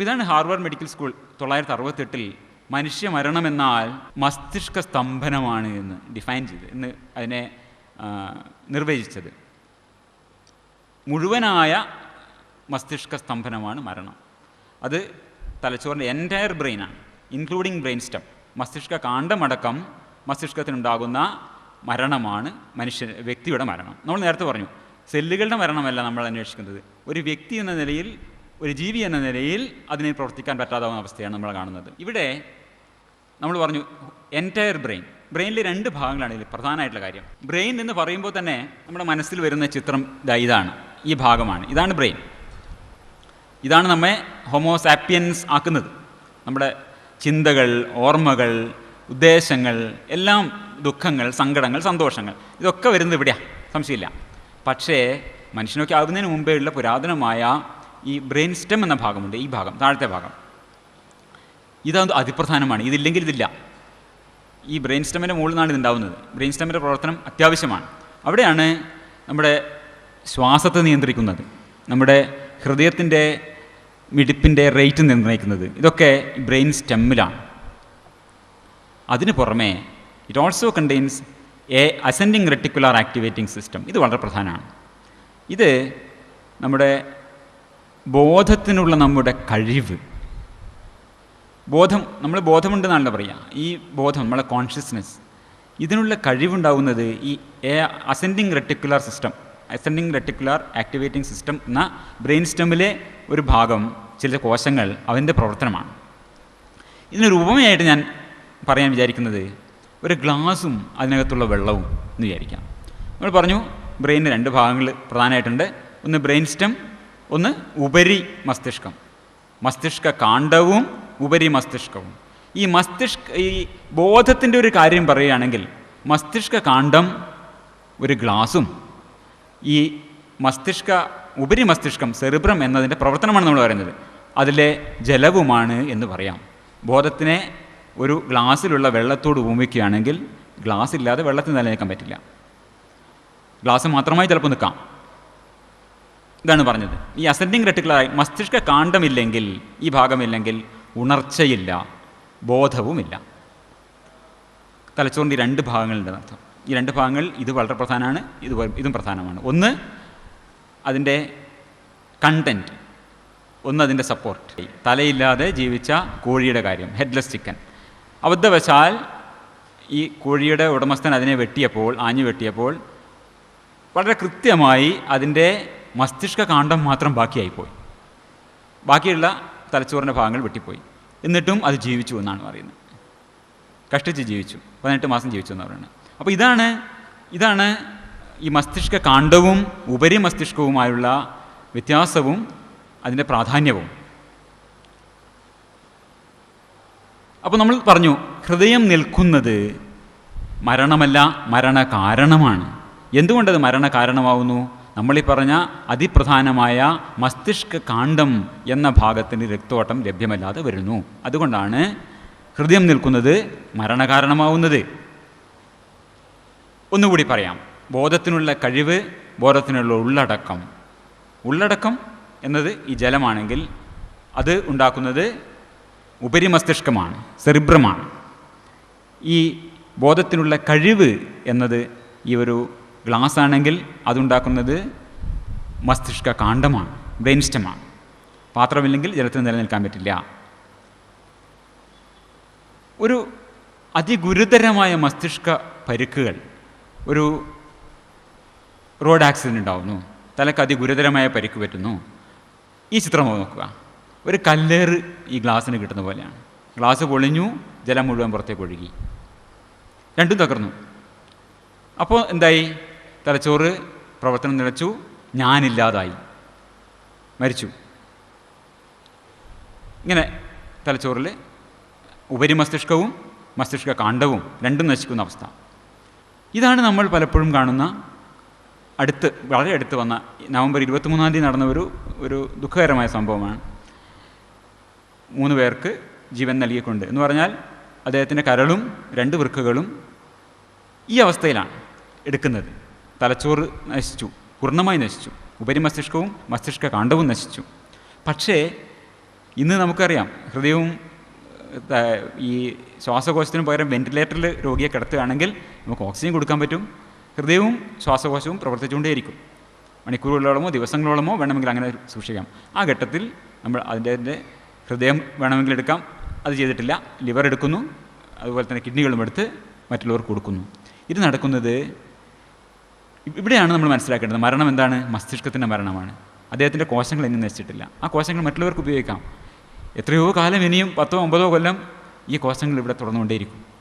ഇതാണ് Harvard medical school 1968 മനുഷ്യ മരണമെന്നാൽ മസ്തിഷ്ക സ്തംഭനമാണ് എന്ന് ഡിഫൈൻ ചെയ്ത് എന്ന് അതിനെ നിർവചിച്ചത്. മുഴുവനായ മസ്തിഷ്ക സ്തംഭനമാണ് മരണം. അത് തലച്ചോറിൻ്റെ എൻറ്റയർ ബ്രെയിനാണ്, ഇൻക്ലൂഡിങ് ബ്രെയിൻ സ്റ്റം. മസ്തിഷ്ക കാണ്ഡമടക്കം മസ്തിഷ്കത്തിനുണ്ടാകുന്ന മരണമാണ് വ്യക്തിയുടെ മരണം. നമ്മൾ നേരത്തെ പറഞ്ഞു, സെല്ലുകളുടെ മരണമല്ല നമ്മൾ അന്വേഷിക്കുന്നത്. ഒരു വ്യക്തി എന്ന നിലയിൽ, ഒരു ജീവി എന്ന നിലയിൽ അതിനെ പ്രവർത്തിക്കാൻ പറ്റാതാവുന്ന അവസ്ഥയാണ് നമ്മൾ കാണുന്നത്. ഇവിടെ നമ്മൾ പറഞ്ഞു എൻറ്റയർ ബ്രെയിനിൽ 2 ഭാഗങ്ങളാണ് ഇതിൽ പ്രധാനമായിട്ടുള്ള കാര്യം. ബ്രെയിൻ എന്ന് പറയുമ്പോൾ തന്നെ നമ്മുടെ മനസ്സിൽ വരുന്ന ചിത്രം ഇതാണ്, ഈ ഭാഗമാണ്. ഇതാണ് ബ്രെയിൻ. ഇതാണ് നമ്മെ ഹോമോസാപ്പിയൻസ് ആക്കുന്നത്. നമ്മുടെ ചിന്തകൾ, ഓർമ്മകൾ, ഉദ്ദേശങ്ങൾ, എല്ലാം ദുഃഖങ്ങൾ, സങ്കടങ്ങൾ, സന്തോഷങ്ങൾ, ഇതൊക്കെ വരുന്നത് ഇവിടെയാണ്, സംശയമില്ല. പക്ഷേ മനുഷ്യനൊക്കെ ആകുന്നതിന് മുമ്പേ ഉള്ള പുരാതനമായ ഈ ബ്രെയിൻ സ്റ്റെം എന്ന ഭാഗമുണ്ട്, ഈ ഭാഗം, താഴത്തെ ഭാഗം, ഇതാണ് അതിപ്രധാനമാണ്. ഇതില്ലെങ്കിൽ ഇതില്ല. ഈ ബ്രെയിൻ സ്റ്റെമ്മിൻ്റെ മുകളിൽ നിന്നാണ് ഇതുണ്ടാവുന്നത്. ബ്രെയിൻ സ്റ്റെമ്മിൻ്റെ പ്രവർത്തനം അത്യാവശ്യമാണ്. അവിടെയാണ് നമ്മുടെ ശ്വാസത്തെ നിയന്ത്രിക്കുന്നത്, നമ്മുടെ ഹൃദയത്തിൻ്റെ മിടിപ്പിൻ്റെ റേറ്റ് നിർണ്ണയിക്കുന്നത്. ഇതൊക്കെ ബ്രെയിൻ സ്റ്റെമ്മിലാണ്. അതിന് പുറമെ it also contains A ascending reticular activating system. ഇത് വളരെ പ്രധാനമാണ്. ഇത് നമ്മുടെ ബോധത്തിനുള്ള നമ്മുടെ കഴിവ്, നമ്മൾ ബോധമുണ്ടെന്നാണല്ലോ പറയുക. ഈ ബോധം, നമ്മളെ കോൺഷ്യസ്നെസ്, ഇതിനുള്ള കഴിവുണ്ടാകുന്നത് ഈ അസെൻഡിങ് റെറ്റിക്കുലാർ ആക്ടിവേറ്റിംഗ് സിസ്റ്റം എന്ന ബ്രെയിൻ സ്റ്റെമ്മിലെ ഒരു ഭാഗം, ചില കോശങ്ങൾ, അതിൻ്റെ പ്രവർത്തനമാണ്. ഇതിനൊരു ഉപമയായിട്ട് ഞാൻ പറയാൻ വിചാരിക്കുന്നത് ഒരു ഗ്ലാസും അതിനകത്തുള്ള വെള്ളവും എന്ന് വിചാരിക്കാം. നമ്മൾ പറഞ്ഞു ബ്രെയിനിന് 2 ഭാഗങ്ങൾ പ്രധാനമായിട്ടുണ്ട്. ഒന്ന് ബ്രെയിൻ സ്റ്റെം, ഒന്ന് ഉപരി മസ്തിഷ്കം. മസ്തിഷ്ക കാണ്ഡവും ഉപരി മസ്തിഷ്കവും. ഈ ബോധത്തിൻ്റെ ഒരു കാര്യം പറയുകയാണെങ്കിൽ മസ്തിഷ്ക കാണ്ഡം ഒരു ഗ്ലാസും ഈ ഉപരി മസ്തിഷ്കം, സെറിബ്രം എന്നതിൻ്റെ പ്രവർത്തനമാണ് നമ്മൾ പറയുന്നത്, അതിലെ ജലവുമാണ് എന്ന് പറയാം. ബോധത്തിനെ ഒരു ഗ്ലാസ്സിലുള്ള വെള്ളത്തോട് ഉപമിക്കുകയാണെങ്കിൽ ഗ്ലാസ് ഇല്ലാതെ വെള്ളത്തിൽ നിലനിൽക്കാൻ പറ്റില്ല. ഗ്ലാസ് മാത്രമായി ചിലപ്പോൾ നിൽക്കാം. ഇതാണ് പറഞ്ഞത്. ഈ അസെൻഡിങ് റെറ്റിക്കുലർ മസ്തിഷ്ക കാണ്ഡമില്ലെങ്കിൽ, ഈ ഭാഗമില്ലെങ്കിൽ ഉണർച്ചയില്ല, ബോധവുമില്ല. തലച്ചോറിൻ്റെ 2 ഭാഗങ്ങളുണ്ട് അർത്ഥം. ഈ 2 ഭാഗങ്ങൾ ഇത് വളരെ പ്രധാനമാണ്, ഇതും പ്രധാനമാണ്. ഒന്ന് അതിൻ്റെ കണ്ടൻറ്റ്, ഒന്ന് അതിൻ്റെ സപ്പോർട്ട്. തലയില്ലാതെ ജീവിച്ച കോഴിയുടെ കാര്യം, ഹെഡ്ലെസ് ചിക്കൻ. അബദ്ധവശാൽ ഈ കോഴിയുടെ ഉടമസ്ഥൻ അതിനെ ആഞ്ഞു വെട്ടിയപ്പോൾ വളരെ കൃത്യമായി അതിൻ്റെ മസ്തിഷ്ക കാണ്ഡം മാത്രം ബാക്കിയായിപ്പോയി. ബാക്കിയുള്ള തലച്ചോറിൻ്റെ ഭാഗങ്ങൾ വെട്ടിപ്പോയി. എന്നിട്ടും അത് ജീവിച്ചു എന്നാണ് പറയുന്നത്. കഷ്ടിച്ച് ജീവിച്ചു, 18 മാസം ജീവിച്ചു എന്ന് പറയുന്നത്. അപ്പോൾ ഇതാണ് ഈ മസ്തിഷ്ക കാണ്ഡവും ഉപരി മസ്തിഷ്കവുമായുള്ള വ്യത്യാസവും അതിൻ്റെ പ്രാധാന്യവും. അപ്പോൾ നമ്മൾ പറഞ്ഞു ഹൃദയം നിൽക്കുന്നത് മരണമല്ല, മരണകാരണമാണ്. എന്തുകൊണ്ടത് മരണകാരണമാവുന്നു? നമ്മളീ പറഞ്ഞ അതിപ്രധാനമായ മസ്തിഷ്ക കാണ്ഡം എന്ന ഭാഗത്തിന് രക്തോട്ടം ലഭ്യമല്ലാതെ വരുന്നു. അതുകൊണ്ടാണ് ഹൃദയം നിൽക്കുന്നത് മരണകാരണമാവുന്നത്. ഒന്നുകൂടി പറയാം. ബോധത്തിനുള്ള കഴിവ്, ബോധത്തിനുള്ള ഉള്ളടക്കം എന്നത് ഈ ജലമാണെങ്കിൽ അത് ഉണ്ടാക്കുന്നത് ഉപരിമസ്തിഷ്കമാണ്, സെറിബ്രമാണ്. ഈ ബോധത്തിനുള്ള കഴിവ് എന്നത് ഈ ഒരു ഗ്ലാസ് ആണെങ്കിൽ അതുണ്ടാക്കുന്നത് മസ്തിഷ്ക കാണ്ഡമാണ്, ബ്രെയിൻ സ്റ്റെമാണ്. പാത്രമില്ലെങ്കിൽ ജലത്തിന് നിലനിൽക്കാൻ പറ്റില്ല. ഒരു അതിഗുരുതരമായ മസ്തിഷ്ക പരിക്കുകൾ, ഒരു റോഡ് ആക്സിഡൻ്റ് ഉണ്ടാവുന്നു, തലക്ക് അതിഗുരുതരമായ പരിക്ക് പറ്റുന്നു. ഈ ചിത്രം നോക്കുക. ഒരു കല്ലേറ് ഈ ഗ്ലാസ്സിന് കിട്ടുന്ന പോലെയാണ്. ഗ്ലാസ് പൊളിഞ്ഞു, ജലം മുഴുവൻ പുറത്തേക്ക് ഒഴുകി, രണ്ടും തകർന്നു. അപ്പോൾ എന്തായി? തലച്ചോറ് പ്രവർത്തനം നിലച്ചു, ഞാനില്ലാതായി, മരിച്ചു. ഇങ്ങനെ തലച്ചോറിൽ ഉപരിമസ്തിഷ്കവും മസ്തിഷ്ക കാണ്ഡവും രണ്ടും നശിക്കുന്ന അവസ്ഥ. ഇതാണ് നമ്മൾ പലപ്പോഴും കാണുന്ന വളരെ അടുത്ത് വന്ന നവംബർ 23-ാം തീയതി നടന്ന ഒരു ദുഃഖകരമായ സംഭവമാണ്. 3 പേർക്ക് ജീവൻ നൽകിക്കൊണ്ട് എന്ന് പറഞ്ഞാൽ അദ്ദേഹത്തിൻ്റെ കരളും 2 വൃക്കകളും ഈ അവസ്ഥയിലാണ് എടുക്കുന്നത്. തലച്ചോറ് നശിച്ചു, പൂർണ്ണമായി നശിച്ചു. ഉപരിമസ്തിഷ്കവും മസ്തിഷ്ക കാണ്ഡവും നശിച്ചു. പക്ഷേ ഇന്ന് നമുക്കറിയാം ഹൃദയവും ഈ ശ്വാസകോശത്തിന് പകരം വെൻറ്റിലേറ്ററിൽ രോഗിയെ കിടത്തുകയാണെങ്കിൽ നമുക്ക് ഓക്സിജൻ കൊടുക്കാൻ പറ്റും, ഹൃദയവും ശ്വാസകോശവും പ്രവർത്തിച്ചുകൊണ്ടേയിരിക്കും. മണിക്കൂറുകളോളമോ ദിവസങ്ങളോളമോ വേണമെങ്കിൽ അങ്ങനെ സൂക്ഷിക്കാം. ആ ഘട്ടത്തിൽ നമ്മൾ അതിൻ്റെ ഹൃദയം വേണമെങ്കിൽ എടുക്കാം, അത് ചെയ്തിട്ടില്ല. ലിവർ എടുക്കുന്നു, അതുപോലെ തന്നെ കിഡ്നികളും എടുത്ത് മറ്റുള്ളവർക്ക് കൊടുക്കുന്നു. ഇത് നടക്കുന്നത് ഇവിടെയാണ് നമ്മൾ മനസ്സിലാക്കേണ്ടത്. മരണം എന്താണ്? മസ്തിഷ്കത്തിൻ്റെ മരണമാണ്. അദ്ദേഹത്തിൻ്റെ കോശങ്ങൾ ഇനിയും നശിച്ചിട്ടില്ല. ആ കോശങ്ങൾ മറ്റുള്ളവർക്ക് ഉപയോഗിക്കാം. എത്രയോ കാലം ഇനിയും 10-9 കൊല്ലം ഈ കോശങ്ങൾ ഇവിടെ തുടർന്നുകൊണ്ടേയിരിക്കും.